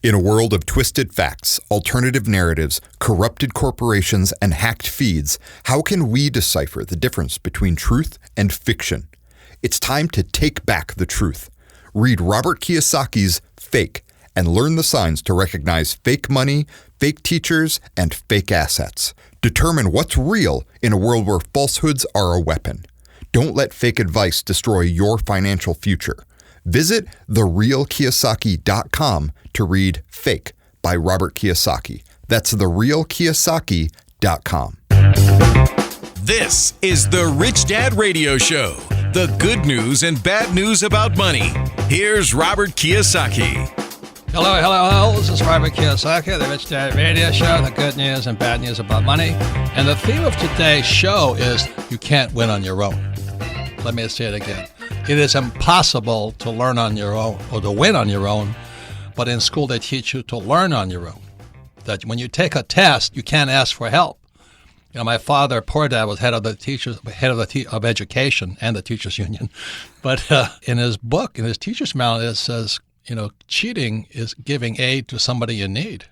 In a world of twisted facts, alternative narratives, corrupted corporations, and hacked feeds, how can we decipher the difference between truth and fiction? It's time to take back the truth. Read Robert Kiyosaki's Fake and learn the signs to recognize fake money, fake teachers, and fake assets. Determine what's real in a world where falsehoods are a weapon. Don't let fake advice destroy your financial future. Visit therealkiyosaki.com to read Fake by Robert Kiyosaki. That's therealkiyosaki.com. This is the Rich Dad Radio Show. The good news and bad news about money. Here's Robert Kiyosaki. Hello. This is Robert Kiyosaki, the Rich Dad Radio Show, the good news and bad news about money. And the theme of today's show is you can't win on your own. Let me say it again. It is impossible to learn on your own or to win on your own, but in school they teach you to learn on your own. That when you take a test, you can't ask for help. You know, my father, poor dad, was head of education and the teachers union. But in his book, in his teacher's manual, it says, cheating is giving aid to somebody in need.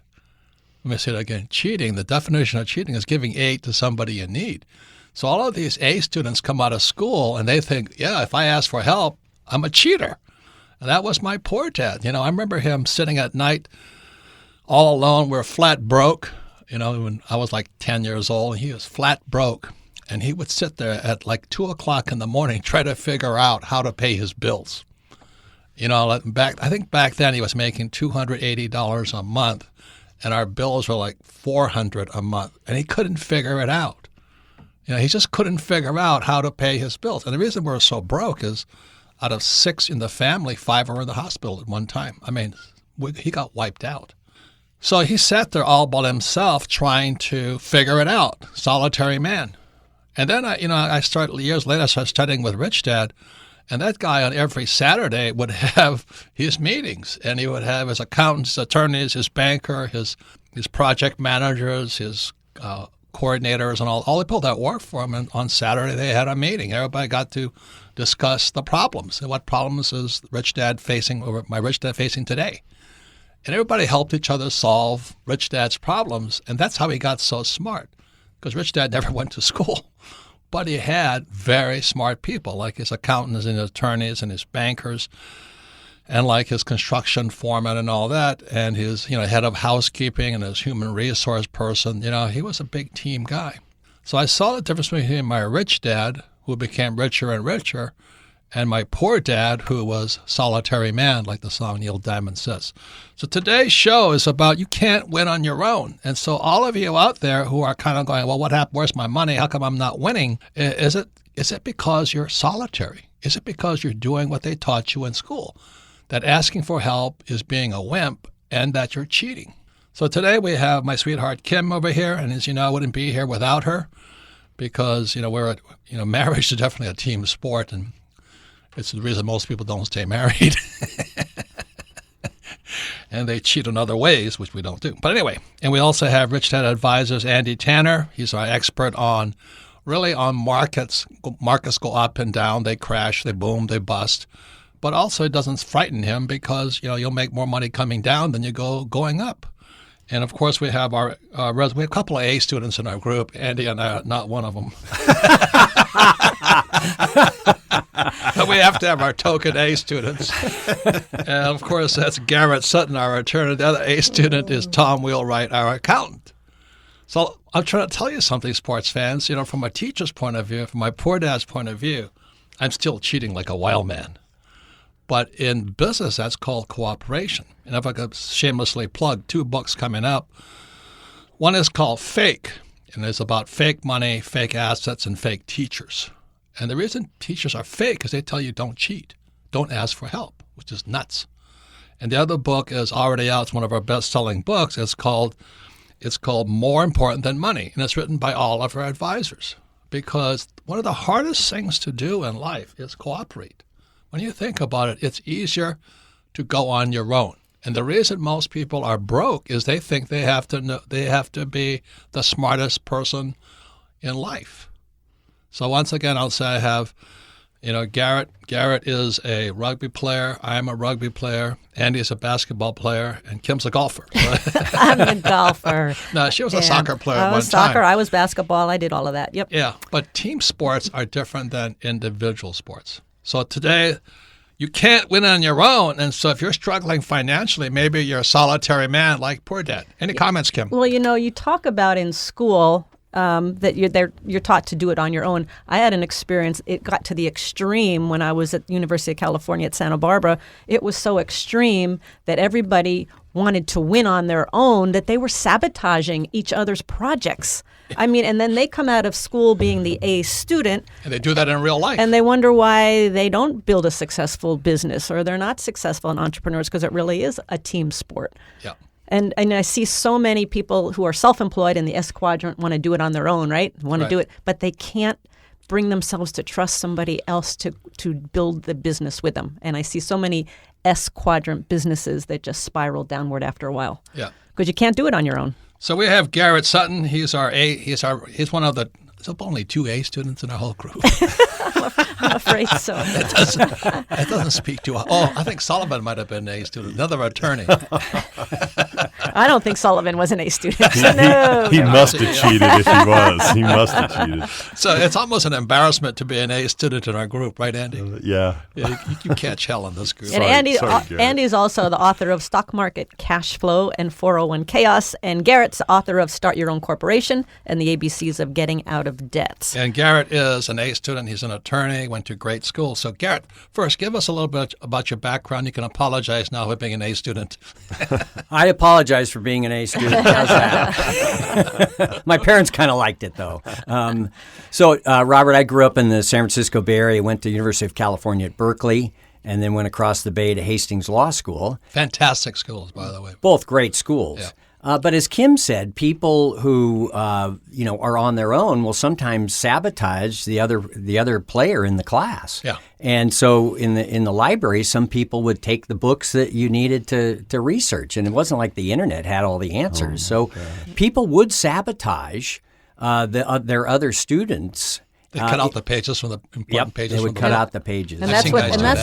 Let me say it again. Cheating, the definition of cheating is giving aid to somebody in need. So all of these A students come out of school and they think, if I ask for help, I'm a cheater. And that was my poor dad. I remember him sitting at night all alone. We're flat broke. When I was like 10 years old, he was flat broke. And he would sit there at like 2 o'clock in the morning, try to figure out how to pay his bills. I think back then he was making $280 a month, and our bills were like $400 a month, and he couldn't figure it out. He just couldn't figure out how to pay his bills. And the reason we're so broke is out of 6 in the family, 5 were in the hospital at one time. I mean, he got wiped out. So he sat there all by himself trying to figure it out, solitary man. And then, years later, I started studying with Rich Dad, and that guy on every Saturday would have his meetings, and he would have his accountants, his attorneys, his banker, his project managers, his coordinators, and all the people that worked for him. And on Saturday, they had a meeting. Everybody got to discuss the problems and what problems is my Rich Dad facing today. And everybody helped each other solve Rich Dad's problems, and that's how he got so smart, because Rich Dad never went to school. But he had very smart people, like his accountants and his attorneys and his bankers, and like his construction foreman and all that, and his head of housekeeping and his human resource person. He was a big team guy. So I saw the difference between my rich dad, who became richer and richer, and my poor dad, who was solitary man, like the song Neil Diamond says. So today's show is about you can't win on your own. And so all of you out there who are kind of going, well, what happened? Where's my money? How come I'm not winning? Is it because you're solitary? Is it because you're doing what they taught you in school? That asking for help is being a wimp and that you're cheating. So today we have my sweetheart Kim over here. And as you know, I wouldn't be here without her because, marriage is definitely a team sport. And it's the reason most people don't stay married. And they cheat in other ways, which we don't do. But anyway, and we also have Rich Dad Advisors, Andy Tanner. He's our expert on markets. Markets go up and down. They crash, they boom, they bust. But also it doesn't frighten him because, you'll make more money coming down than you going up. And, of course, we have we have a couple of A students in our group. Andy and I are not one of them. But we have to have our token A students. And, of course, that's Garrett Sutton, our attorney. The other A student is Tom Wheelwright, our accountant. So I'm trying to tell you something, sports fans. From a teacher's point of view, from my poor dad's point of view, I'm still cheating like a wild man. But in business, that's called cooperation. And if I could shamelessly plug 2 books coming up, one is called Fake, and it's about fake money, fake assets, and fake teachers. And the reason teachers are fake is they tell you don't cheat, don't ask for help, which is nuts. And the other book is already out. It's one of our best-selling books. It's called More Important Than Money, and it's written by all of our advisors. Because one of the hardest things to do in life is cooperate. When you think about it, it's easier to go on your own. And the reason most people are broke is they think they have to be the smartest person in life. So once again, I'll say I have You know, Garrett is a rugby player. I'm a rugby player. Andy's a basketball player, and Kim's a golfer. I'm a golfer. No, she was a soccer player I at one was soccer. time. I was basketball. I did all of that. Yep. Yeah, but team sports are different than individual sports. So today, you can't win on your own. And so if you're struggling financially, maybe you're a solitary man like poor Dad. Any comments, Kim? Well, you know, you talk about in school that you're taught to do it on your own. I had an experience. It got to the extreme when I was at the University of California at Santa Barbara. It was so extreme that everybody wanted to win on their own that they were sabotaging each other's projects. I mean, and then they come out of school being the A student. And they do that in real life. And they wonder why they don't build a successful business or they're not successful in entrepreneurs because it really is a team sport. Yeah. And I see so many people who are self-employed in the S quadrant want to do it on their own, right? Want to do it, but they can't bring themselves to trust somebody else to build the business with them. And I see so many S quadrant businesses that just spiral downward after a while. Yeah. Because you can't do it on your own. So we have Garrett Sutton. He's one of the. There's only 2 A students in our whole group. I'm afraid so. That doesn't speak to. Oh, I think Sullivan might have been an A student, another attorney. I don't think Sullivan was an A student. No. He must have cheated if he was. He must have cheated. So it's almost an embarrassment to be an A student in our group, right, Andy? Yeah. You catch hell in this group. And Andy's also the author of Stock Market Cash Flow and 401 Chaos. And Garrett's the author of Start Your Own Corporation and the ABCs of Getting Out of Debt. And Garrett is an A student. He's an attorney, went to great school. So Garrett, first, give us a little bit about your background. You can apologize now for being an A student. I apologize for being an A student. How's that? My parents kind of liked it, though. Robert, I grew up in the San Francisco Bay Area, went to University of California at Berkeley, and then went across the bay to Hastings Law School. Fantastic schools, by the way. Both great schools. Yeah. But as Kim said, people who are on their own will sometimes sabotage the other player in the class. Yeah. And so in the library, some people would take the books that you needed to research, and it wasn't like the internet had all the answers. So people would sabotage their other students. They cut out the pages from the important pages. They would cut out the pages. And that's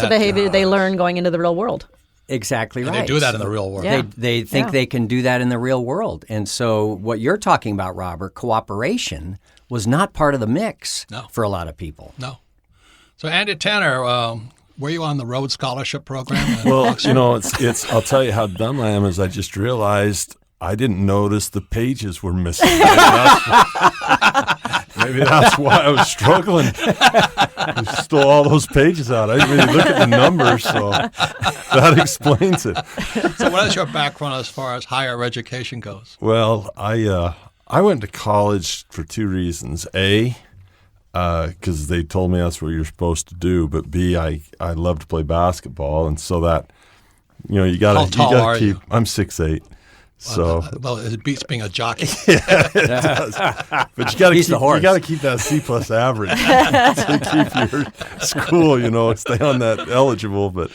the behavior they learn going into the real world. Exactly right. They do that in the real world. Yeah. They think they can do that in the real world. And so what you're talking about, Robert, cooperation was not part of the mix for a lot of people. No. So Andy Tanner, were you on the Rhodes Scholarship Program? Well, it's. I'll tell you how dumb I am. Is I just realized I didn't notice the pages were missing. Maybe that's why I was struggling. I stole all those pages out. I didn't really look at the numbers, so that explains it. So what is your background as far as higher education goes? Well, I went to college for 2 reasons. A, because they told me that's what you're supposed to do. But B, I love to play basketball, and so that you got How tall are keep. you? I'm 6'8". So well, it beats being a jockey. yeah, it does. But you got to keep that C+ average to keep your school, stay on that eligible. But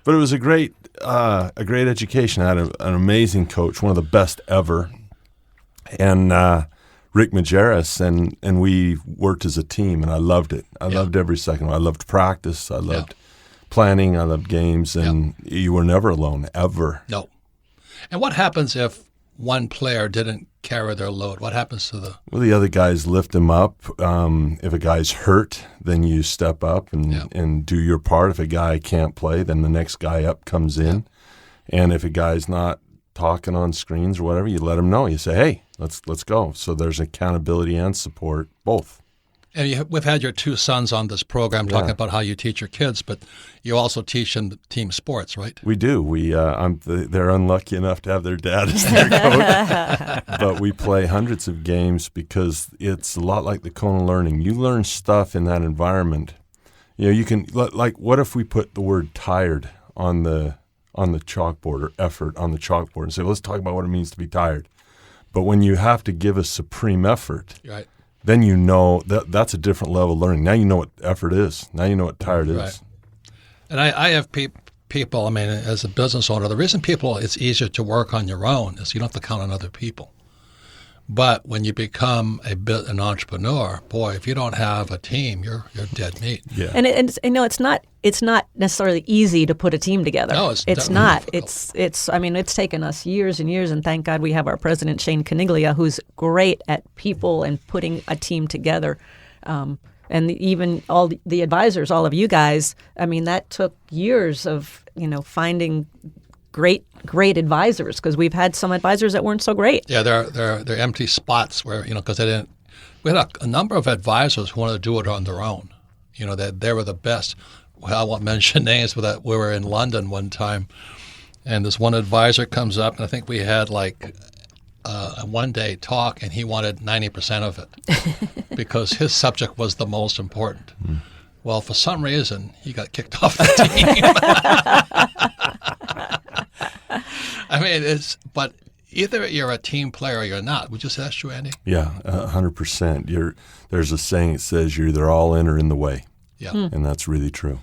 it was a great education. I had an amazing coach, one of the best ever, and Rick Majerus, and we worked as a team, and I loved it. I loved every second. I loved practice. I loved planning. I loved games, and you were never alone, ever. No. And what happens if one player didn't carry their load? What happens to the... Well, the other guys lift him up. If a guy's hurt, then you step up and do your part. If a guy can't play, then the next guy up comes in. And if a guy's not talking on screens or whatever, you let him know. You say, hey, let's go. So there's accountability and support, both. And we've had your 2 sons on this program talking about how you teach your kids, but you also teach in team sports, right? We do. They're unlucky enough to have their dad as their coach, but we play hundreds of games because it's a lot like the Kona learning. You learn stuff in that environment. You can what if we put the word tired on the chalkboard or effort on the chalkboard and say, let's talk about what it means to be tired. But when you have to give a supreme effort, right, then that's a different level of learning. Now you know what effort is. Now you know what tired is. Right. And I have people, as a business owner, the reason it's easier to work on your own is you don't have to count on other people. But when you become an entrepreneur, boy, if you don't have a team, you're dead meat. Yeah. And it's not necessarily easy to put a team together. No, it's not. difficult. It's taken us years and years, and thank God we have our president Shane Caniglia, who's great at people and putting a team together. And even all the advisors, all of you guys. I mean, that took years of finding great advisors, because we've had some advisors that weren't so great. Yeah, they're empty spots where because they didn't. We had a number of advisors who wanted to do it on their own. That they were the best. Well, I won't mention names, but that we were in London one time, and this one advisor comes up, and I think we had like a one-day talk, and he wanted 90% of it because his subject was the most important. Well, for some reason, he got kicked off the team. I mean, but either you're a team player or you're not. Would you say that's true, Andy? Yeah, 100%. There's a saying that says you're either all in or in the way. Yeah. And that's really true.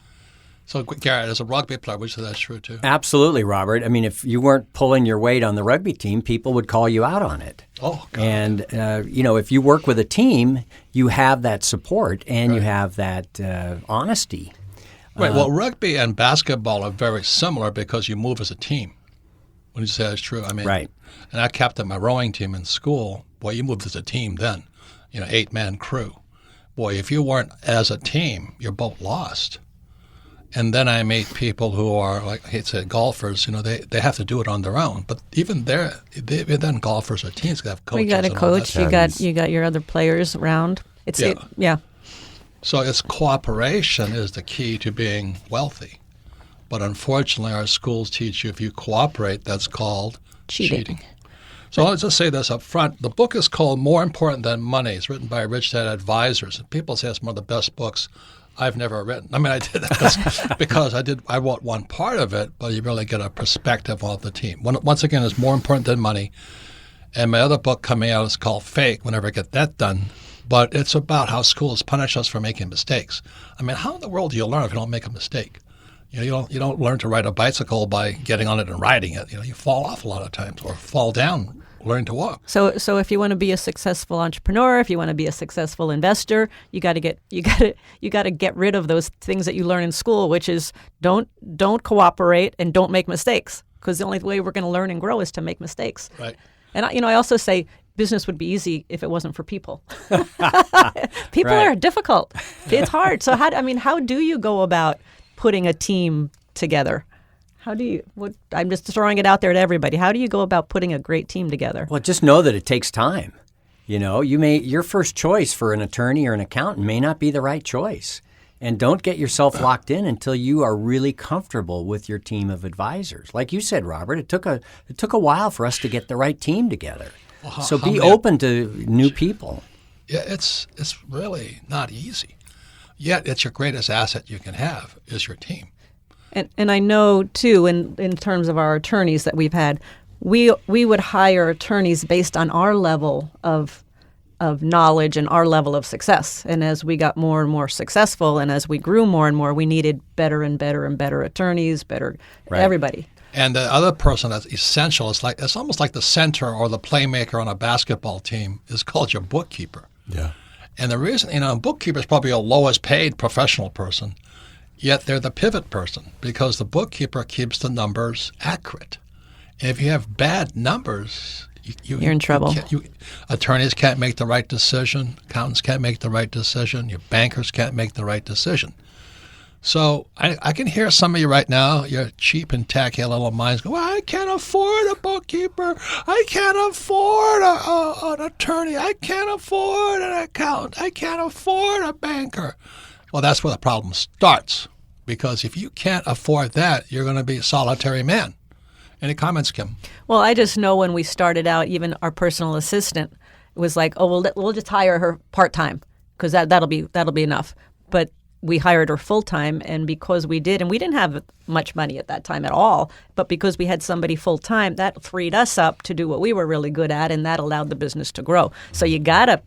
So, Garrett, as a rugby player, would you say that's true too? Absolutely, Robert. I mean, if you weren't pulling your weight on the rugby team, people would call you out on it. Oh, God. And, if you work with a team, you have that support and you have that honesty. Right. Well, rugby and basketball are very similar because you move as a team. When you say that's true, I mean, right. And I captained my rowing team in school. Boy, you moved as a team then, 8-man crew. Boy, if you weren't as a team, your boat lost. And then I meet people who are, like I said, golfers. They have to do it on their own. But even then golfers are teams. They have coaches. We got a coach. You got your other players around. Yeah. So it's cooperation is the key to being wealthy. But unfortunately, our schools teach you if you cooperate, that's called cheating. So let's just say this up front. The book is called More Important Than Money. It's written by Rich Dad Advisors. And people say it's one of the best books I've never written. I mean, I did that because I wrote one part of it, but you really get a perspective of the team. Once again, it's More Important Than Money. And my other book coming out is called Fake. We'll never get that done. But it's about how schools punish us for making mistakes. I mean, how in the world do you learn if you don't make a mistake? You don't learn to ride a bicycle by getting on it and riding it. You fall off a lot of times or fall down learning to walk. So if you want to be a successful entrepreneur, if you want to be a successful investor, you got to get rid of those things that you learn in school, which is don't cooperate and don't make mistakes, because the only way we're going to learn and grow is to make mistakes. Right. And I also say business would be easy if it wasn't for people. People Right. are difficult. It's hard. So how do you go about putting a team together? I'm just throwing it out there to everybody. How do you go about putting a great team together? Well, just know that it takes time. Your first choice for an attorney or an accountant may not be the right choice. And don't get yourself locked in until you are really comfortable with your team of advisors. Like you said, Robert, it took a while for us to get the right team together. Well, so be open to new people. Yeah, it's really not easy. Yet it's your greatest asset you can have is your team. And I know, too, in terms of our attorneys that we've had, we would hire attorneys based on our level of knowledge and our level of success. And as we got more and more successful and as we grew more and more, we needed better and better and better attorneys, everybody. And the other person that's essential is it's almost like the center or the playmaker on a basketball team is called your bookkeeper. Yeah. And the reason, a bookkeeper is probably a lowest paid professional person, yet they're the pivot person because the bookkeeper keeps the numbers accurate. And if you have bad numbers, you're in trouble. Attorneys can't make the right decision. Accountants can't make the right decision. Your bankers can't make the right decision. So I can hear some of you right now, your cheap and tacky little minds go, well, I can't afford a bookkeeper. I can't afford an attorney. I can't afford an accountant. I can't afford a banker. Well, that's where the problem starts, because if you can't afford that, you're going to be a solitary man. Any comments, Kim? Well, I just know when we started out, even our personal assistant was like, oh, we'll just hire her part-time because that'll be enough. But we hired her full-time, and because we did, and we didn't have much money at that time at all, but because we had somebody full-time, that freed us up to do what we were really good at, and that allowed the business to grow. So you gotta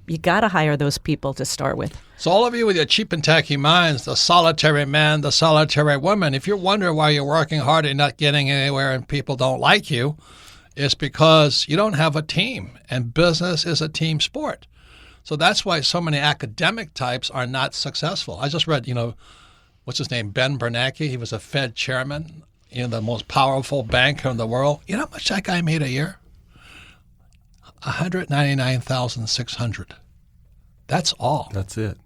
hire those people to start with. So all of you with your cheap and tacky minds, the solitary man, the solitary woman, if you're wondering why you're working hard and not getting anywhere and people don't like you, It's because you don't have a team, and business is a team sport. So that's why so many academic types are not successful. I just read, what's his name, Ben Bernanke. He was a Fed chairman, the most powerful banker in the world. You know how much that guy made a year? $199,600. That's all. That's it.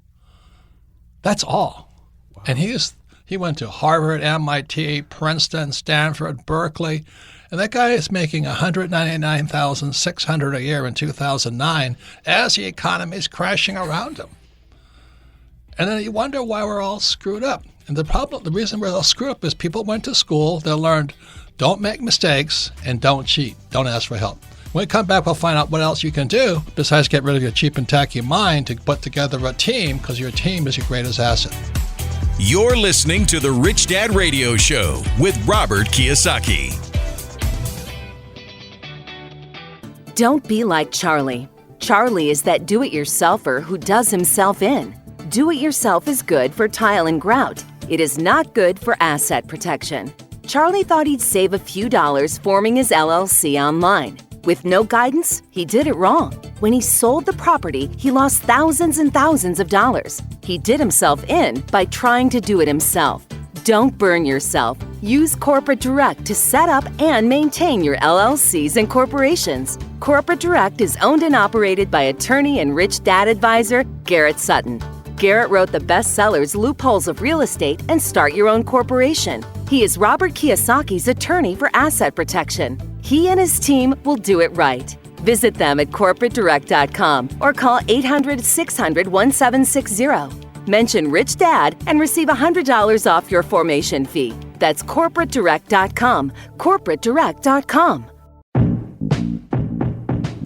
That's all. Wow. And he went to Harvard, MIT, Princeton, Stanford, Berkeley, and that guy is making $199,600 a year in 2009 as the economy is crashing around him. And then you wonder why we're all screwed up. And the reason we're all screwed up is people went to school, they learned don't make mistakes and don't cheat, don't ask for help. When we come back, we'll find out what else you can do besides get rid of your cheap and tacky mind to put together a team, because your team is your greatest asset. You're listening to the Rich Dad Radio Show with Robert Kiyosaki. Don't be like Charlie. Charlie is that do-it-yourselfer who does himself in. Do-it-yourself is good for tile and grout. It is not good for asset protection. Charlie thought he'd save a few dollars forming his LLC online. With no guidance, he did it wrong. When he sold the property, he lost thousands and thousands of dollars. He did himself in by trying to do it himself. Don't burn yourself. Use Corporate Direct to set up and maintain your LLCs and corporations. Corporate Direct is owned and operated by attorney and rich dad advisor Garrett Sutton. Garrett wrote the bestsellers Loopholes of Real Estate and Start Your Own Corporation. He is Robert Kiyosaki's attorney for asset protection. He and his team will do it right. Visit them at corporatedirect.com or call 800-600-1760. Mention Rich Dad and receive $100 off your formation fee. That's corporatedirect.com. corporatedirect.com.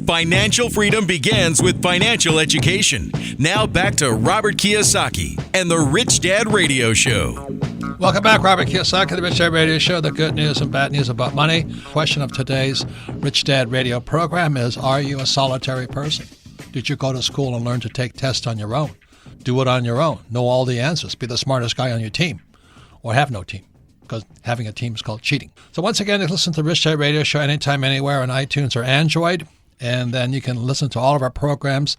Financial freedom begins with financial education. Now back to Robert Kiyosaki and the Rich Dad Radio Show. Welcome back, Robert Kiyosaki, the Rich Dad Radio Show, the good news and bad news about money. Question of today's Rich Dad Radio program is, are you a solitary person? Did you go to school and learn to take tests on your own? Do it on your own. Know all the answers. Be the smartest guy on your team. Or have no team, because having a team is called cheating. So once again, listen to the Rich Dad Radio Show anytime, anywhere on iTunes or Android. And then you can listen to all of our programs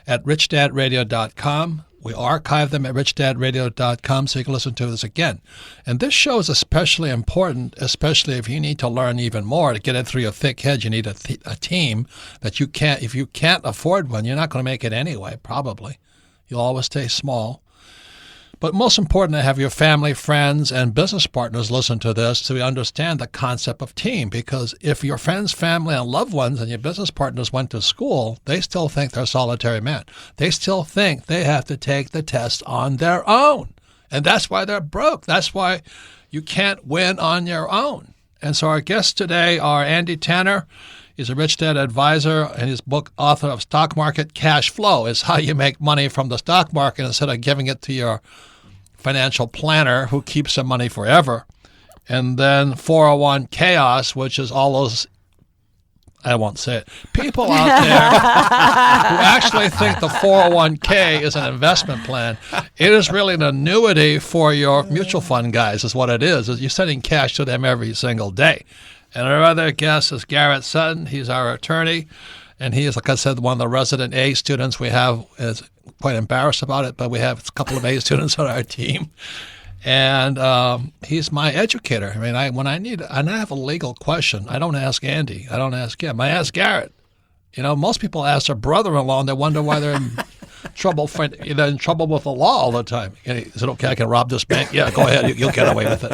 at richdadradio.com. We archive them at richdadradio.com so you can listen to this again. And this show is especially important, especially if you need to learn even more. To get it through your thick head, you need a team that you can't, if you can't afford one, you're not going to make it anyway, probably. You'll always stay small. But most important, to have your family, friends, and business partners listen to this so you understand the concept of team. Because if your friends, family, and loved ones and your business partners went to school, they still think they're solitary men. They still think they have to take the test on their own. And that's why they're broke. That's why you can't win on your own. And so our guests today are Andy Tanner. He's a Rich Dad advisor, and his book, author of Stock Market Cash Flow, is how you make money from the stock market instead of giving it to your financial planner who keeps the money forever. And then 401 Chaos, which is all those, I won't say it, people out there who actually think the 401k is an investment plan. It is really an annuity for your mutual fund guys, is what it is. You're sending cash to them every single day. And our other guest is Garrett Sutton. He's our attorney, and he is, like I said, one of the resident A students we have. Is quite embarrassed about it, but we have a couple of A students on our team. And he's my educator. I mean, when I have a legal question, I don't ask Andy. I don't ask him. I ask Garrett. You know, most people ask their brother-in-law, and they wonder why they're in trouble. They're in trouble with the law all the time. Is it okay? I can rob this bank? Yeah, go ahead. You'll get away with it.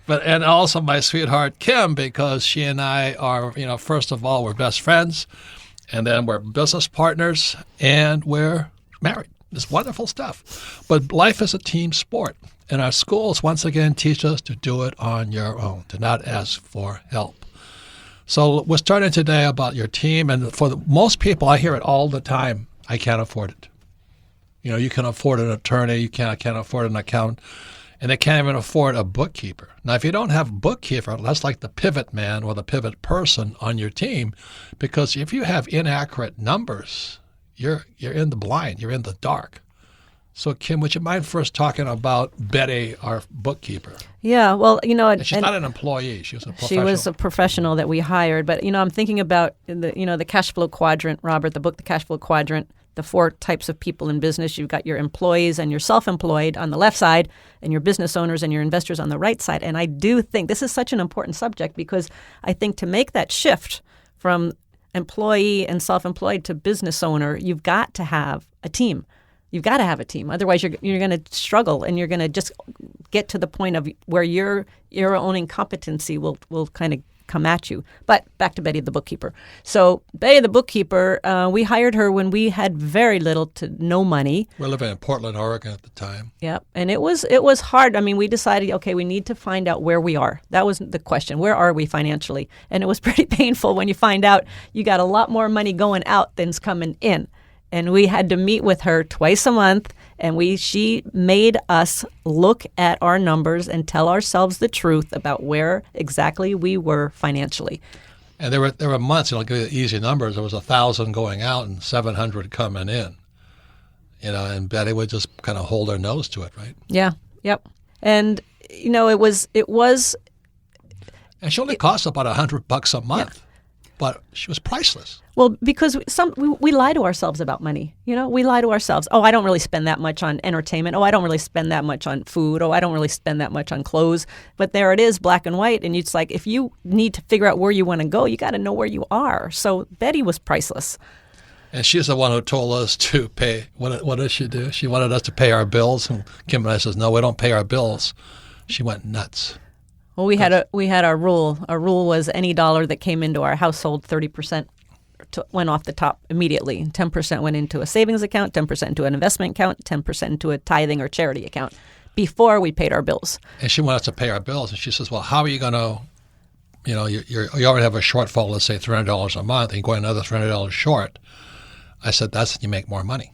And also my sweetheart Kim, because she and I are, first of all, we're best friends, and then we're business partners, and we're married. It's wonderful stuff. But life is a team sport, and our schools once again teach us to do it on your own, to not ask for help. So we're starting today about your team, and for most people, I hear it all the time. I can't afford it. You can afford an attorney, I can't afford an accountant. And they can't even afford a bookkeeper. Now, if you don't have a bookkeeper, that's like the pivot man or the pivot person on your team, because if you have inaccurate numbers, you're in the blind, you're in the dark. So, Kim, would you mind first talking about Betty, our bookkeeper? Yeah, well, And she's not an employee; she was a professional. She was a professional that we hired. But I'm thinking about the cash flow quadrant, Robert. The book, The Cash Flow Quadrant. The 4 types of people in business. You've got your employees and your self-employed on the left side, and your business owners and your investors on the right side. And I do think this is such an important subject because I think to make that shift from employee and self-employed to business owner, you've got to have a team. You've got to have a team. Otherwise, you're going to struggle, and you're going to just get to the point of where your own incompetency will kind of come at you. But back to Betty the bookkeeper. So Betty the bookkeeper, we hired her when we had very little to no money. We're living in Portland, Oregon at the time. Yep, and it was hard. I mean, we decided, okay, we need to find out where we are. That was the question. Where are we financially? And it was pretty painful when you find out you got a lot more money going out than's coming in. And we had to meet with her twice a month, and she made us look at our numbers and tell ourselves the truth about where exactly we were financially. And there were months, I'll give you the easy numbers, there was 1,000 going out and 700 coming in. And Betty would just kind of hold her nose to it, right? Yeah, yep. And, it was... And she only cost about $100 a month. Yeah. But she was priceless. Well, because we lie to ourselves about money. We lie to ourselves. Oh, I don't really spend that much on entertainment. Oh, I don't really spend that much on food. Oh, I don't really spend that much on clothes. But there it is, black and white. And it's like, if you need to figure out where you want to go, you got to know where you are. So Betty was priceless. And she's the one who told us to pay. What did she do? She wanted us to pay our bills. And Kim and I says, no, we don't pay our bills. She went nuts. Well, we had our rule. Our rule was any dollar that came into our household, 30% went off the top immediately. 10% went into a savings account, 10% into an investment account, 10% into a tithing or charity account before we paid our bills. And she wanted us to pay our bills. And she says, well, how are you going to, you already have a shortfall, let's say $300 a month, and you're going another $300 short. I said, that's when you make more money.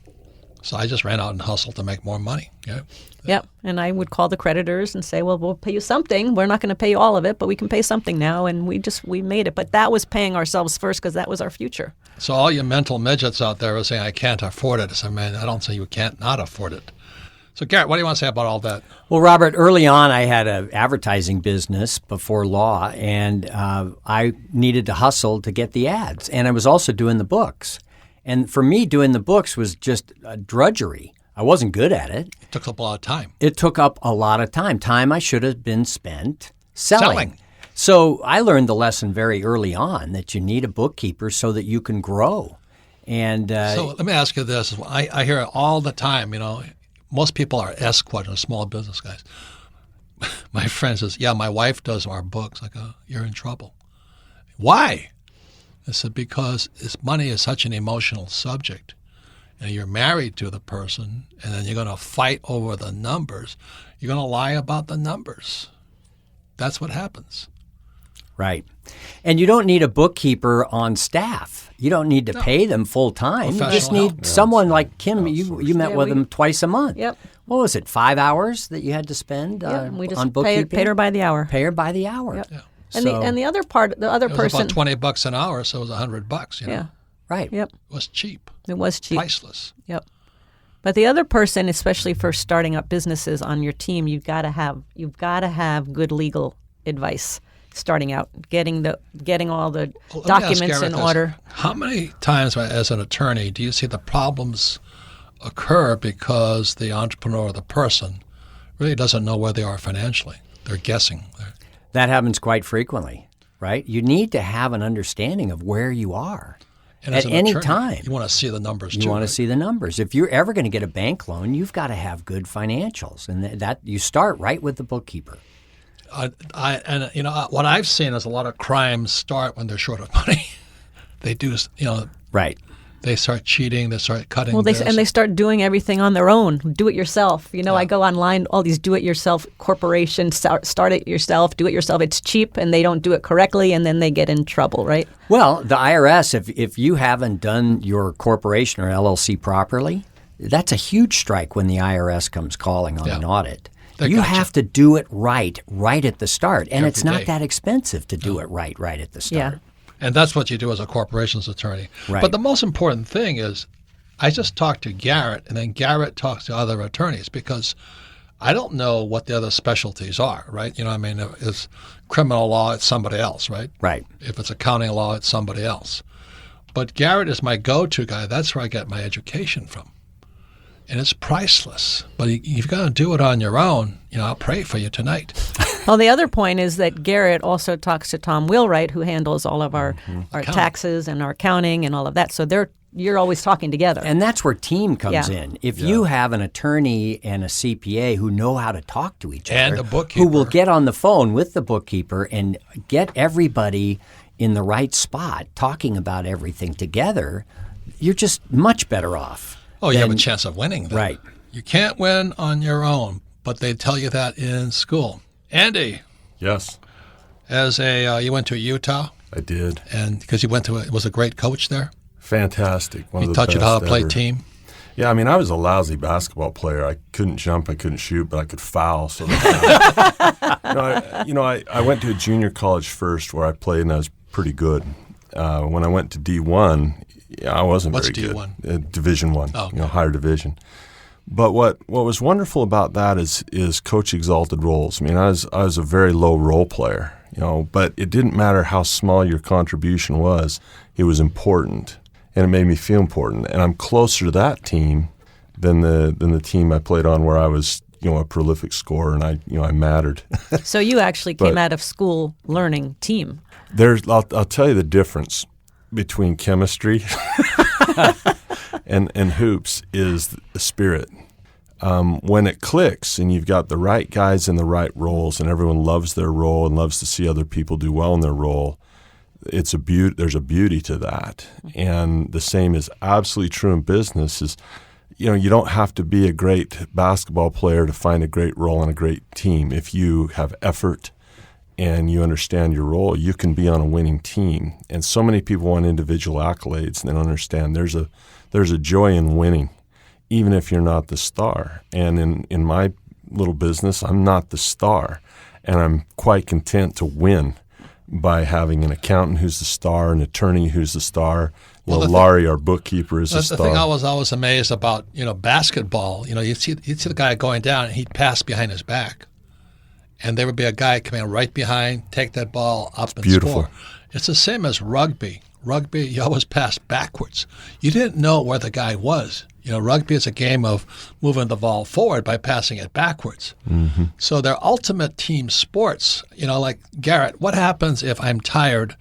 So I just ran out and hustled to make more money. Yeah. Yep. And I would call the creditors and say, well, we'll pay you something. We're not going to pay you all of it, but we can pay something now. And we made it. But that was paying ourselves first because that was our future. So all you mental midgets out there are saying, I can't afford it. I said, man, I don't say you can't not afford it. So Garrett, what do you want to say about all that? Well, Robert, early on I had an advertising business before law, and I needed to hustle to get the ads. And I was also doing the books. And for me, doing the books was just a drudgery. I wasn't good at it. It took up a lot of time. It took up a lot of time. Time I should have been spent selling. So I learned the lesson very early on that you need a bookkeeper so that you can grow. And so let me ask you this. I hear it all the time, most people are S-corp, small business guys. My friend says, yeah, my wife does our books. I go, you're in trouble. Why? I said, because money is such an emotional subject. And you're married to the person, and then you're going to fight over the numbers. You're going to lie about the numbers. That's what happens. Right. And you don't need a bookkeeper on staff. You don't need to pay them full time. You just need someone like Kim. You met with them twice a month. Yep. What was it, 5 hours that you had to spend we just on bookkeeping? Paid her by the hour. Pay her by the hour. Yep. Yeah. And the other part, the other person. It was about $20 an hour, so it was $100. Yeah. Right. Yep. It was cheap. It was cheap. Priceless. Yep. But the other person, especially for starting up businesses on your team, you've got to have good legal advice starting out, getting all the documents in order. How many times as an attorney do you see the problems occur because the entrepreneur or the person really doesn't know where they are financially? They're guessing. That happens quite frequently, right? You need to have an understanding of where you are. And at any time. You want to see the numbers too. You want to see the numbers. If you're ever going to get a bank loan, you've got to have good financials. And that you start right with the bookkeeper. What I've seen is a lot of crimes start when they're short of money. They do, Right. They start cheating. They start cutting. Well, they start doing everything on their own. Do it yourself. I go online. All these do-it-yourself corporations. Start it yourself. Do it yourself. It's cheap, and they don't do it correctly, and then they get in trouble. Right. Well, the IRS, if you haven't done your corporation or LLC properly, that's a huge strike when the IRS comes calling on an audit. You have to do it right at the start, and it's not that expensive to do it right at the start. Yeah. And that's what you do as a corporations attorney. Right. But the most important thing is I just talk to Garrett, and then Garrett talks to other attorneys because I don't know what the other specialties are, right? You know what I mean? If it's criminal law, it's somebody else, right? Right. If it's accounting law, it's somebody else. But Garrett is my go-to guy. That's where I get my education from. And it's priceless. But you've got to do it on your own. You know, I'll pray for you tonight. Well, the other point is that Garrett also talks to Tom Wheelwright, who handles all of our taxes and our accounting and all of that. So you're always talking together. And that's where team comes Yeah. in. If you have an attorney and a CPA who know how to talk to each And other, a bookkeeper. who will get on the phone with the bookkeeper and get everybody in the right spot talking about everything together, you're just much better off. Oh, you have a chance of winning then. Right. You can't win on your own, but they tell you that in school. Andy, Yes, as you went to Utah, I did. and because you was a great coach there. Fantastic. One He of the taught you how to best play ever. team. Yeah, I mean, I was a lousy basketball player. I couldn't jump, I couldn't shoot, but I could foul. So, I went to a junior college first where I played, and I was pretty good. When I went to D1, I wasn't What's very D1? good. Division I, Oh, okay. higher division. But what was wonderful about that is coach exalted roles. I mean, I was a very low role player, but it didn't matter how small your contribution was. It was important, and it made me feel important. And I'm closer to that team than the team I played on, where I was a prolific scorer and I mattered. So you actually came out of school learning team. I'll tell you the difference between chemistry and hoops is the spirit. When it clicks and you've got the right guys in the right roles and everyone loves their role and loves to see other people do well in their role, there's a beauty to that. And the same is absolutely true in business is, you don't have to be a great basketball player to find a great role on a great team. If you have effort and you understand your role, you can be on a winning team. And so many people want individual accolades and they don't understand there's a joy in winning, even if you're not the star. And in my little business, I'm not the star, and I'm quite content to win by having an accountant who's the star, an attorney who's the star. Laurie, our bookkeeper, is the star. The thing I was always amazed about, basketball, you'd see the guy going down and he'd pass behind his back. And there would be a guy coming right behind, take that ball up and beautiful. score. It's the same as rugby. Rugby, you always pass backwards. You didn't know where the guy was. Rugby is a game of moving the ball forward by passing it backwards. Mm-hmm. So they're ultimate team sports. Like Garrett, what happens if I'm tired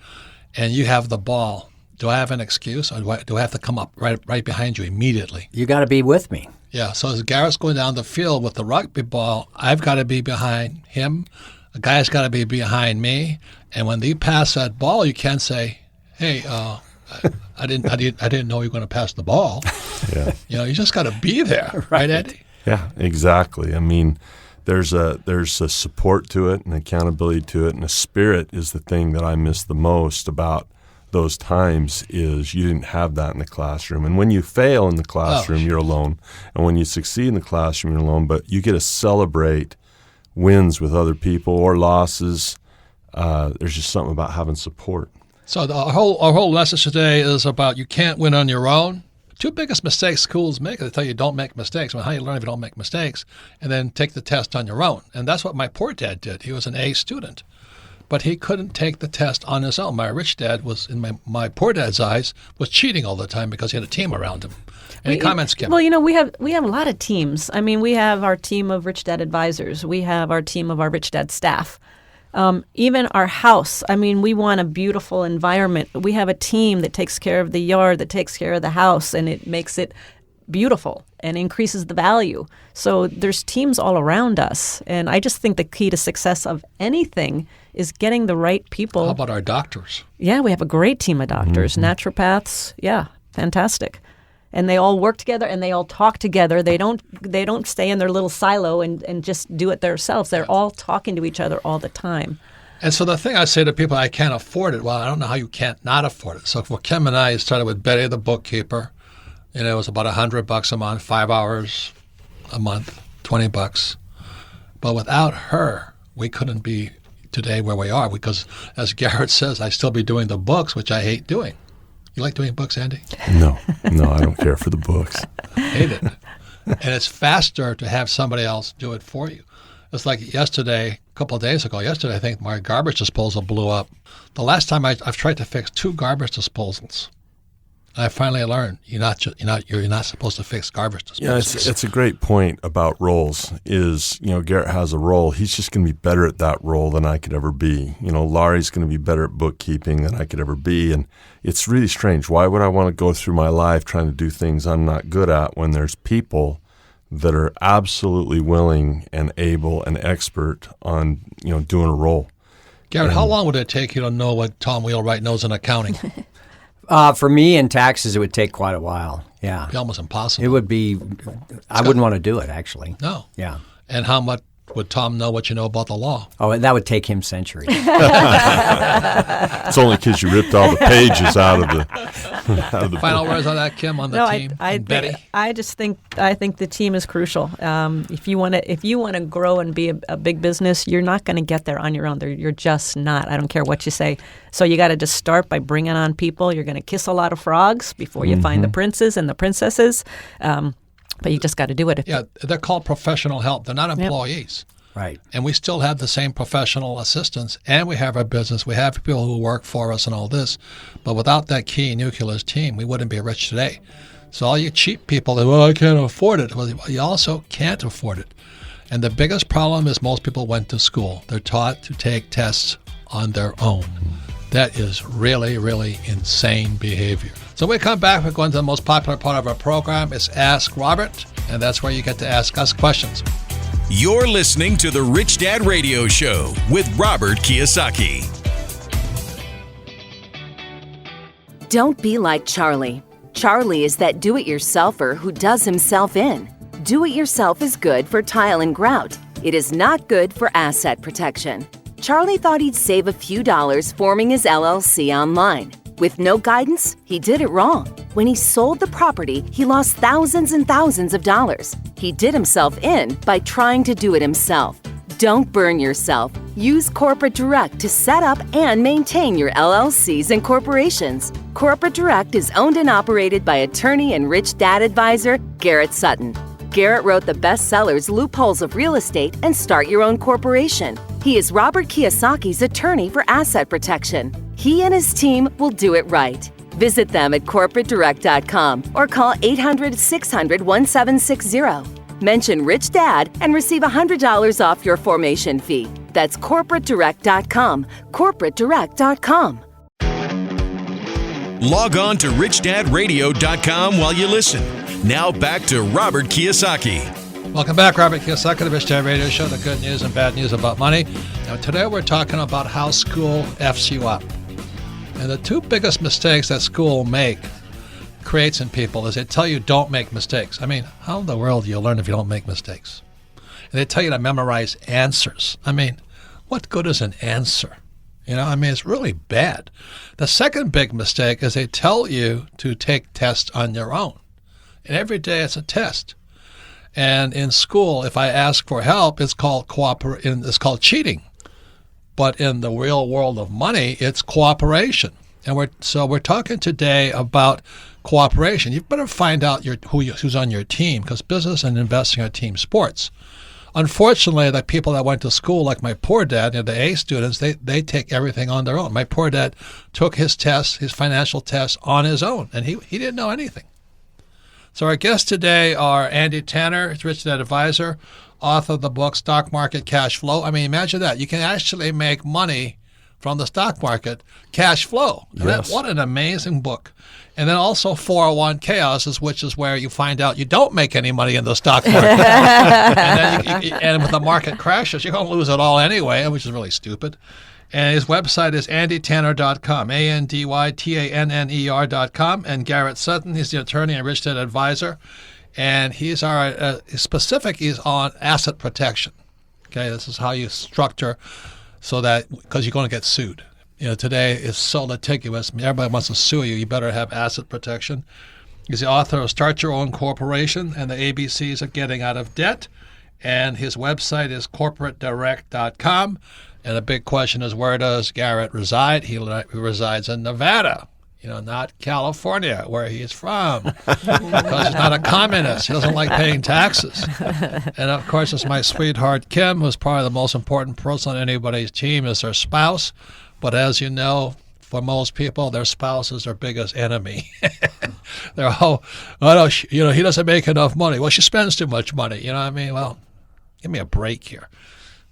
and you have the ball? Do I have an excuse, or do I have to come up right behind you immediately? You got to be with me. Yeah, so as Garrett's going down the field with the rugby ball, I've got to be behind him. The guy's got to be behind me. And when you pass that ball, you can't say, "Hey, I didn't know you were going to pass the ball." Yeah. You just got to be there, right, Eddie? Yeah, exactly. I mean, there's a support to it, and accountability to it, and a spirit is the thing that I miss the most about those times. Is you didn't have that in the classroom. And when you fail in the classroom, you're alone. And when you succeed in the classroom, you're alone. But you get to celebrate wins with other people or losses. There's just something about having support. So our whole message today is about you can't win on your own. Two biggest mistakes schools make, they tell you don't make mistakes. Well, how do you learn if you don't make mistakes? And then take the test on your own. And that's what my poor dad did. He was an A student, but he couldn't take the test on his own. My rich dad was, in my poor dad's eyes, was cheating all the time because he had a team around him. Any comments, Kim? Well, we have a lot of teams. I mean, we have our team of Rich Dad advisors. We have our team of our Rich Dad staff. Even our house. I mean, we want a beautiful environment. We have a team that takes care of the yard, that takes care of the house, and it makes it beautiful and increases the value. So there's teams all around us. And I just think the key to success of anything is getting the right people. How about our doctors? Yeah, we have a great team of doctors, naturopaths. Yeah, fantastic. And they all work together and they all talk together. They don't stay in their little silo and just do it themselves. They're all talking to each other all the time. And so the thing I say to people, I can't afford it. Well, I don't know how you can't not afford it. So for Kim and I, it started with Betty the bookkeeper. It was about $100 a month, 5 hours a month, $20. But without her, we couldn't be today where we are because, as Garrett says, I still be doing the books, which I hate doing. You like doing books, Andy? No, I don't care for the books. Hate it. And it's faster to have somebody else do it for you. It's like yesterday, a couple of days ago, I think my garbage disposal blew up. The last time I've tried to fix 2 garbage disposals. I finally learned you're not supposed to fix garbage disposals. Yeah, it's a great point about roles. Garrett has a role. He's just going to be better at that role than I could ever be. Laurie's going to be better at bookkeeping than I could ever be. And it's really strange. Why would I want to go through my life trying to do things I'm not good at when there's people that are absolutely willing and able and expert on doing a role? Garrett, how long would it take you to know what Tom Wheelwright knows in accounting? For me, in taxes, it would take quite a while. Yeah. It'd be almost impossible. It would be. I wouldn't want to do it, actually. No. Yeah. And how much would Tom know what you know about the law? Oh, that would take him centuries. It's only because you ripped all the pages out of the Final words on that, Kim, on the team? Betty? I think the team is crucial. If you want to grow and be a big business, you're not going to get there on your own. You're just not. I don't care what you say. So you got to just start by bringing on people. You're going to kiss a lot of frogs before you find the princes and the princesses. But you just got to do it. Yeah, they're called professional help. They're not employees. Yep. Right. And we still have the same professional assistants, and we have our business. We have people who work for us and all this. But without that key nucleus team, we wouldn't be rich today. So all you cheap people that, I can't afford it. Well, you also can't afford it. And the biggest problem is most people went to school. They're taught to take tests on their own. That is really, really insane behavior. So we come back, we're going to the most popular part of our program. It's Ask Robert, and that's where you get to ask us questions. You're listening to the Rich Dad Radio Show with Robert Kiyosaki. Don't be like Charlie. Charlie is that do-it-yourselfer who does himself in. Do-it-yourself is good for tile and grout. It is not good for asset protection. Charlie thought he'd save a few dollars forming his LLC online. With no guidance, he did it wrong. When he sold the property, he lost thousands and thousands of dollars. He did himself in by trying to do it himself. Don't burn yourself. Use Corporate Direct to set up and maintain your LLCs and corporations. Corporate Direct is owned and operated by attorney and rich dad advisor Garrett Sutton. Garrett wrote the bestsellers Loopholes of Real Estate and Start Your Own Corporation. He is Robert Kiyosaki's attorney for asset protection. He and his team will do it right. Visit them at corporatedirect.com or call 800-600-1760. Mention Rich Dad and receive $100 off your formation fee. That's corporatedirect.com. corporatedirect.com. Log on to richdadradio.com while you listen. Now back to Robert Kiyosaki. Welcome back, Robert Kiyosaki, the Rich Dad Radio Show, the good news and bad news about money. Now, today we're talking about how school F's you up. And the 2 biggest mistakes that school creates in people is they tell you don't make mistakes. I mean, how in the world do you learn if you don't make mistakes? And they tell you to memorize answers. I mean, what good is an answer? It's really bad. The second big mistake is they tell you to take tests on your own. And every day it's a test. And in school, if I ask for help, it's called cheating. But in the real world of money, it's cooperation. And we're talking today about cooperation. You better find out who's on your team, because business and investing are team sports. Unfortunately, the people that went to school, like my poor dad, the A students, they take everything on their own. My poor dad took his financial tests on his own, and he didn't know anything. So our guests today are Andy Tanner, Rich Dad Advisor, author of the book Stock Market Cash Flow. I mean, imagine that. You can actually make money from the stock market, cash flow. Yes. What an amazing book. And then also 401 Chaos, which is where you find out you don't make any money in the stock market. and with the market crashes, you're going to lose it all anyway, which is really stupid. And his website is andytanner.com, ANDYTANNER.com. And Garrett Sutton, he's the attorney and Rich Dad Advisor. And he's his is on asset protection. Okay, this is how you structure so that, because you're going to get sued. Today is so litigious. Everybody wants to sue you. You better have asset protection. He's the author of Start Your Own Corporation and the ABCs of Getting Out of Debt. And his website is corporatedirect.com. And the big question is, where does Garrett reside? He resides in Nevada. not California, where he's from, because he's not a communist. He doesn't like paying taxes. And, of course, it's my sweetheart, Kim, who's probably the most important person on anybody's team is their spouse. But as you know, for most people, their spouse is their biggest enemy. They're all, he doesn't make enough money. Well, she spends too much money. You know what I mean? Well, give me a break here.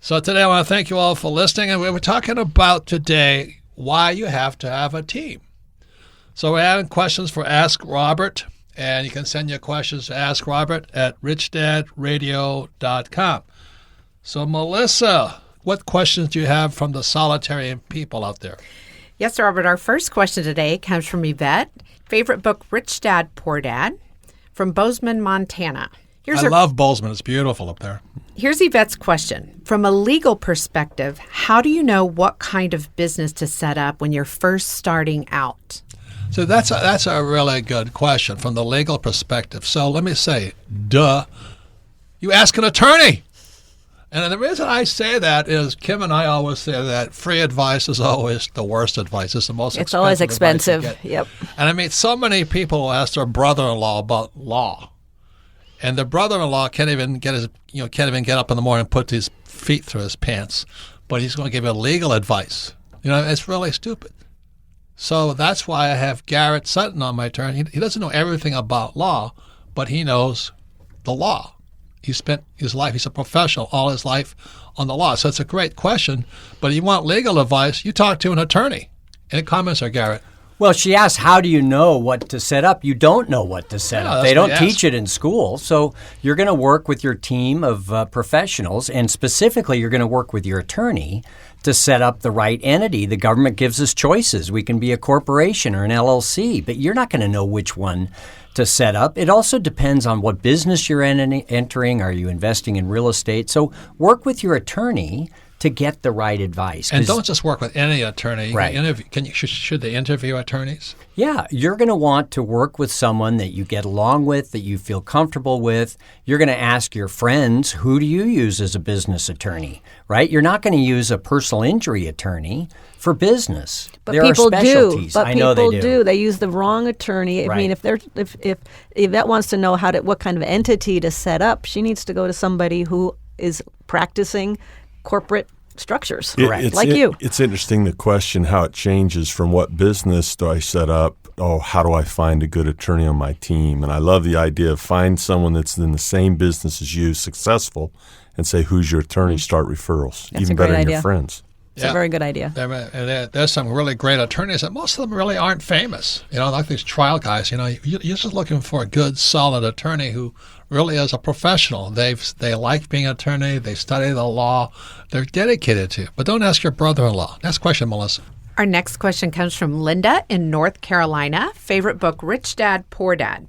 So today I want to thank you all for listening. And we were talking about today why you have to have a team. So we're having questions for Ask Robert, and you can send your questions to Ask Robert at richdadradio.com. So Melissa, what questions do you have from the solitary people out there? Yes, Robert, our first question today comes from Yvette. Favorite book, Rich Dad, Poor Dad, from Bozeman, Montana. I love Bozeman. It's beautiful up there. Here's Yvette's question. From a legal perspective, how do you know what kind of business to set up when you're first starting out? So that's a really good question from the legal perspective. So let me say, duh, you ask an attorney. And the reason I say that is Kim and I always say that free advice is always the worst advice. It's the most expensive. It's always expensive. Yep. And I meet so many people who ask their brother-in-law about law. And the brother-in-law can't even get up in the morning and put his feet through his pants. But he's going to give you legal advice. It's really stupid. So that's why I have Garrett Sutton on my turn. He doesn't know everything about law, but he knows the law. He spent his life, he's a professional, all his life on the law. So it's a great question. But if you want legal advice, you talk to an attorney. Any comments there, Garrett? Well, she asked, how do you know what to set up? You don't know what to set up. They don't teach it in school. So you're going to work with your team of professionals, and specifically you're going to work with your attorney to set up the right entity. The government gives us choices. We can be a corporation or an LLC, but you're not going to know which one to set up. It also depends on what business you're entering. Are you investing in real estate? So work with your attorney to get the right advice. And don't just work with any attorney. Right. Should they interview attorneys? Yeah. You're going to want to work with someone that you get along with, that you feel comfortable with. You're going to ask your friends, who do you use as a business attorney, right? You're not going to use a personal injury attorney for business. But there people are specialties. do. But I know people they do. They use the wrong attorney. Right. I mean, if Yvette wants to know what kind of entity to set up, she needs to go to somebody who is practicing corporate structures, like you. It's interesting, the question, how it changes from what business do I set up, how do I find a good attorney on my team? And I love the idea of find someone that's in the same business as you, successful, and say, who's your attorney? Start referrals. That's even a great better than idea. your friends. It's a very good idea. There's some really great attorneys, and most of them really aren't famous. Like these trial guys. You're just looking for a good, solid attorney who really is a professional. They like being an attorney. They study the law. They're dedicated to it. But don't ask your brother-in-law. Next question, Melissa. Our next question comes from Linda in North Carolina. Favorite book, Rich Dad, Poor Dad.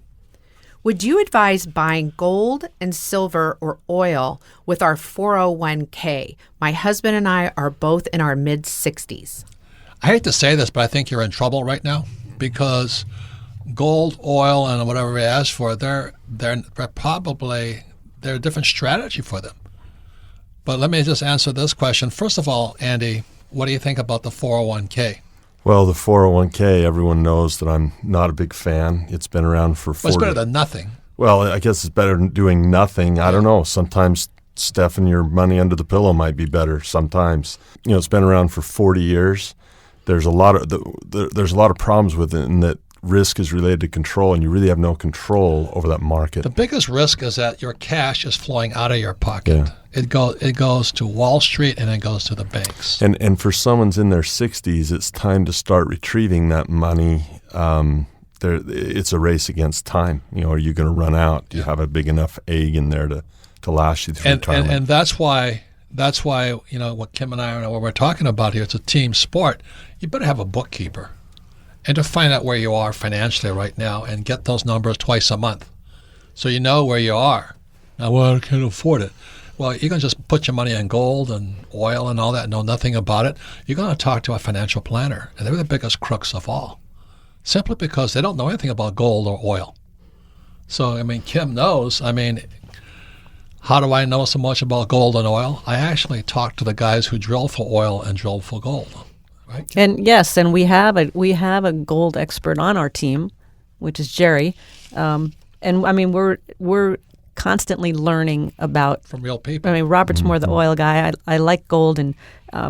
Would you advise buying gold and silver or oil with our 401k? My husband and I are both in our mid-60s. I hate to say this, but I think you're in trouble right now because gold, oil, and whatever we ask for, they're a different strategy for them. But let me just answer this question. First of all, Andy, what do you think about the 401k? Well, the 401k, everyone knows that I'm not a big fan. It's been around for 40 years. Well, it's better than nothing. Well, I guess it's better than doing nothing. I don't know. Sometimes stuffing your money under the pillow might be better. Sometimes, it's been around for 40 years. There's a lot of problems with it, in that risk is related to control, and you really have no control over that market. The biggest risk is that your cash is flowing out of your pocket. Yeah. It goes to Wall Street and it goes to the banks. And for someone's in their 60s, it's time to start retrieving that money. It's a race against time. Are you going to run out? Do you have a big enough egg in there to last you through retirement? And that's why what Kim and I what we're talking about here. It's a team sport. You better have a bookkeeper, and to find out where you are financially right now, and get those numbers twice a month, so you know where you are. Now, well, I can't afford it. Well, you can just put your money in gold and oil and all that, know nothing about it. You're going to talk to a financial planner, and they're the biggest crooks of all, simply because they don't know anything about gold or oil. So, Kim knows. How do I know so much about gold and oil? I actually talk to the guys who drill for oil and drill for gold. right? And yes, and we have a gold expert on our team, which is Jerry. And I mean, we're constantly learning about from real people. I mean, Robert's more the oil guy. I like gold, and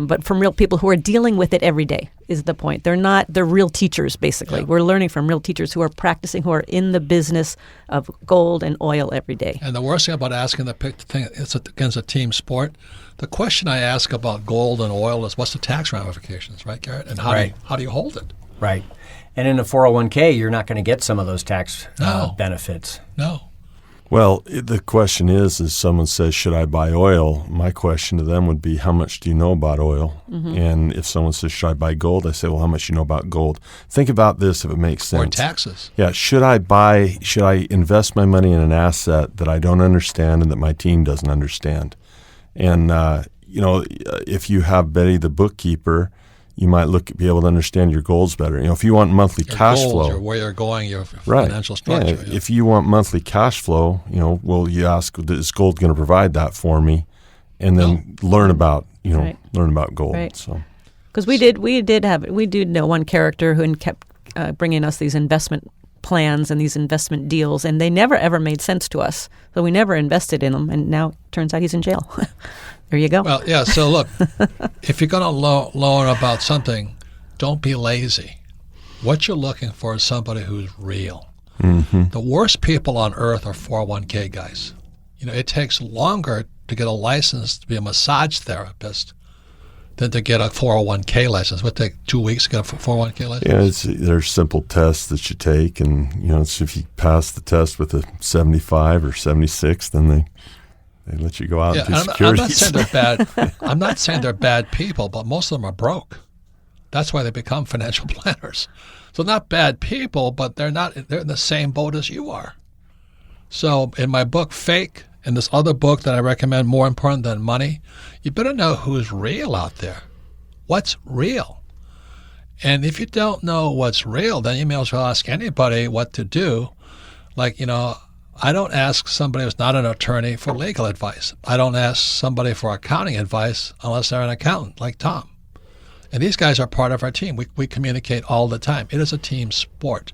but from real people who are dealing with it every day is the point. They're real teachers, basically. Yeah. We're learning from real teachers who are practicing, who are in the business of gold and oil every day. And the worst thing about asking the thing, it's against a team sport. The question I ask about gold and oil is, what's the tax ramifications, right, Garrett? And how do you hold it? Right. And in a 401k, you're not going to get some of those tax benefits. No. Well, the question is someone says, should I buy oil? My question to them would be, how much do you know about oil? Mm-hmm. And if someone says, should I buy gold? I say, well, how much do you know about gold? Think about this if it makes sense. Or taxes. Yeah. Should I invest my money in an asset that I don't understand and that my team doesn't understand? And, if you have Betty the bookkeeper, you might be able to understand your goals better. If you want monthly cash flow, where you're going, your financial structure. Yeah. If you want monthly cash flow, you ask, is gold going to provide that for me? And then learn about gold. Right. So, because we did know one character who kept bringing us these investment plans and these investment deals, and they never ever made sense to us. So we never invested in them, and now it turns out he's in jail. There you go. Well, yeah, so look, if you're going to learn about something, don't be lazy. What you're looking for is somebody who's real. Mm-hmm. The worst people on earth are 401k guys. It takes longer to get a license to be a massage therapist than to get a 401k license. It would take 2 weeks to get a 401k license? Yeah, there's simple tests that you take, and if you pass the test with a 75 or 76, then they let you go out and do securities. I'm not saying they're bad people, but most of them are broke. That's why they become financial planners. So not bad people, but they're in the same boat as you are. So in my book, Fake, and this other book that I recommend, More Important Than Money, you better know who's real out there. What's real? And if you don't know what's real, then you may as well ask anybody what to do. Like, I don't ask somebody who's not an attorney for legal advice. I don't ask somebody for accounting advice unless they're an accountant, like Tom. And these guys are part of our team. We communicate all the time. It is a team sport.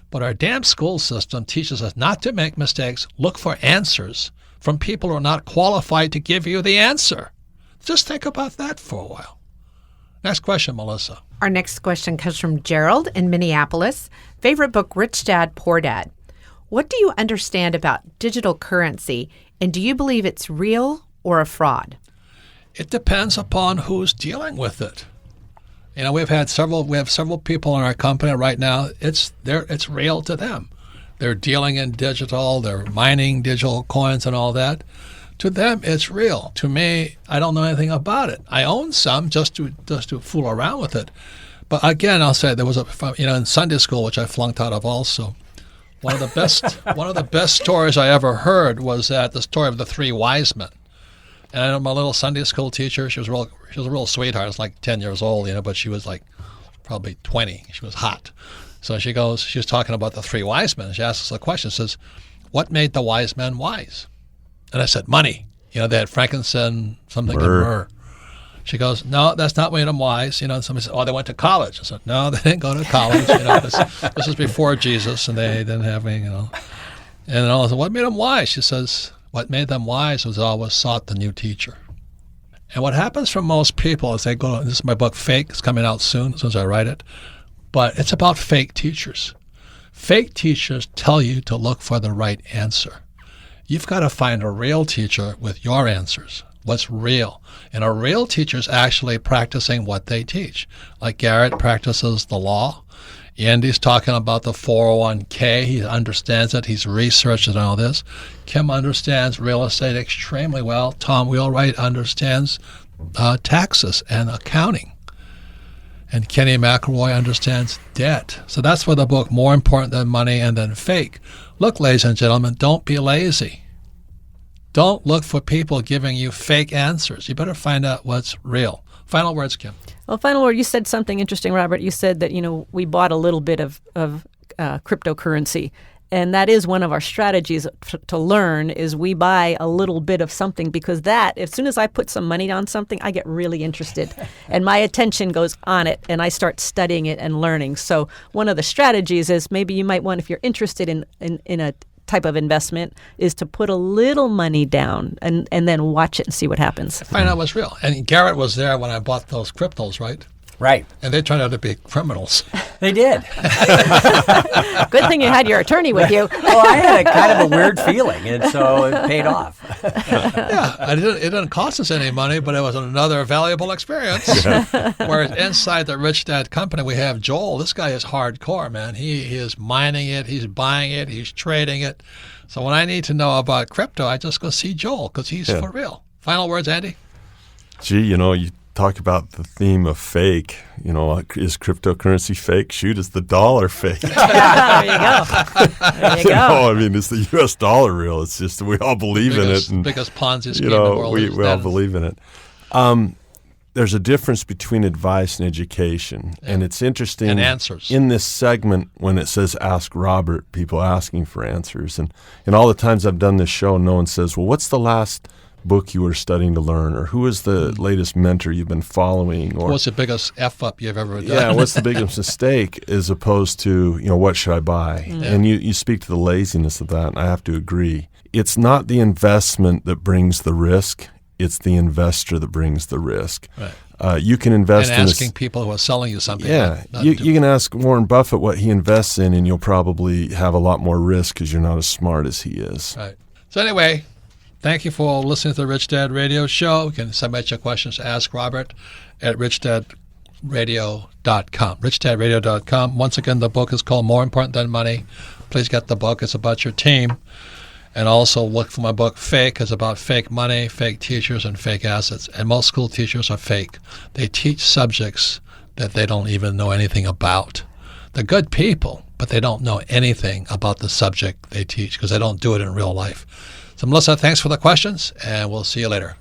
But our damn school system teaches us not to make mistakes, look for answers from people who are not qualified to give you the answer. Just think about that for a while. Next question, Melissa. Our next question comes from Gerald in Minneapolis. Favorite book, Rich Dad, Poor Dad. What do you understand about digital currency, and do you believe it's real or a fraud? It depends upon who's dealing with it. We have several people in our company right now. It's real to them. They're dealing in digital. They're mining digital coins and all that. To them, it's real. To me, I don't know anything about it. I own some just to fool around with it. But again, I'll say there was in Sunday school, which I flunked out of also. One of the best stories I ever heard was the story of the three wise men. And I know my little Sunday school teacher, she was a real sweetheart. She was like 10 years old, but she was like probably 20. She was hot. So she was talking about the three wise men. She asked us a question. She says, what made the wise men wise? And I said, money. They had frankincense, something, and myrrh. She goes, no, that's not made them wise. And somebody said, oh, they went to college. I said, no, they didn't go to college. This is before Jesus, and they didn't have any, And I said, what made them wise? She says, what made them wise was always sought the new teacher. And what happens for most people is they go, this is my book, Fake. It's coming out soon, as soon as I write it. But it's about fake teachers. Fake teachers tell you to look for the right answer. You've got to find a real teacher with your answers. What's real? And a real teacher is actually practicing what they teach. Like Garrett practices the law. Andy's talking about the 401k. He understands it. He's researched it and all this. Kim understands real estate extremely well. Tom Wheelwright understands taxes and accounting. And Kenny McElroy understands debt. So that's where the book, More Important Than Money and Then Fake. Look, ladies and gentlemen, don't be lazy. Don't look for people giving you fake answers. You better find out what's real. Final words, Kim. Well, final word, you said something interesting, Robert. You said that, we bought a little bit of cryptocurrency. And that is one of our strategies to learn is we buy a little bit of something because that, as soon as I put some money on something, I get really interested and my attention goes on it and I start studying it and learning. So one of the strategies is maybe you might want, if you're interested in a type of investment, is to put a little money down and then watch it and see what happens. Find out what's real. And Garrett was there when I bought those cryptos, right? Right. And they turned out to be criminals. They did. Good thing you had your attorney with you. Well, I had a kind of a weird feeling, and so it paid off. Yeah, it didn't cost us any money, but it was another valuable experience. Whereas inside the Rich Dad Company, we have Joel. This guy is hardcore, man. He is mining it, he's buying it, he's trading it. So when I need to know about crypto, I just go see Joel because he's for real. Final words, Andy? Gee, you talk about the theme of fake. Is cryptocurrency fake? Shoot, is the dollar fake? There you go. There you go. I mean, is the U.S. dollar real? It's just we all believe in it. And, biggest Ponzi scheme in the world. We all believe in it. There's a difference between advice and education. And it's interesting. And answers. In this segment, when it says Ask Robert, people asking for answers. And all the times I've done this show, no one says, well, what's the last book you were studying to learn, or who is the latest mentor you've been following, or what's the biggest F-up you've ever done? Yeah, what's the biggest mistake, as opposed to, what should I buy? Yeah. And you speak to the laziness of that, and I have to agree. It's not the investment that brings the risk, it's the investor that brings the risk. Right. You can invest and asking people who are selling you something. Yeah, you can ask Warren Buffett what he invests in, and you'll probably have a lot more risk because you're not as smart as he is. Right. So anyway, thank you for listening to the Rich Dad Radio Show. You can submit your questions to Ask Robert at richdadradio.com. richdadradio.com. Once again, the book is called More Important Than Money. Please get the book. It's about your team. And also look for my book, Fake. It's about fake money, fake teachers, and fake assets. And most school teachers are fake. They teach subjects that they don't even know anything about. They're good people, but they don't know anything about the subject they teach because they don't do it in real life. So, Melissa, thanks for the questions, and we'll see you later.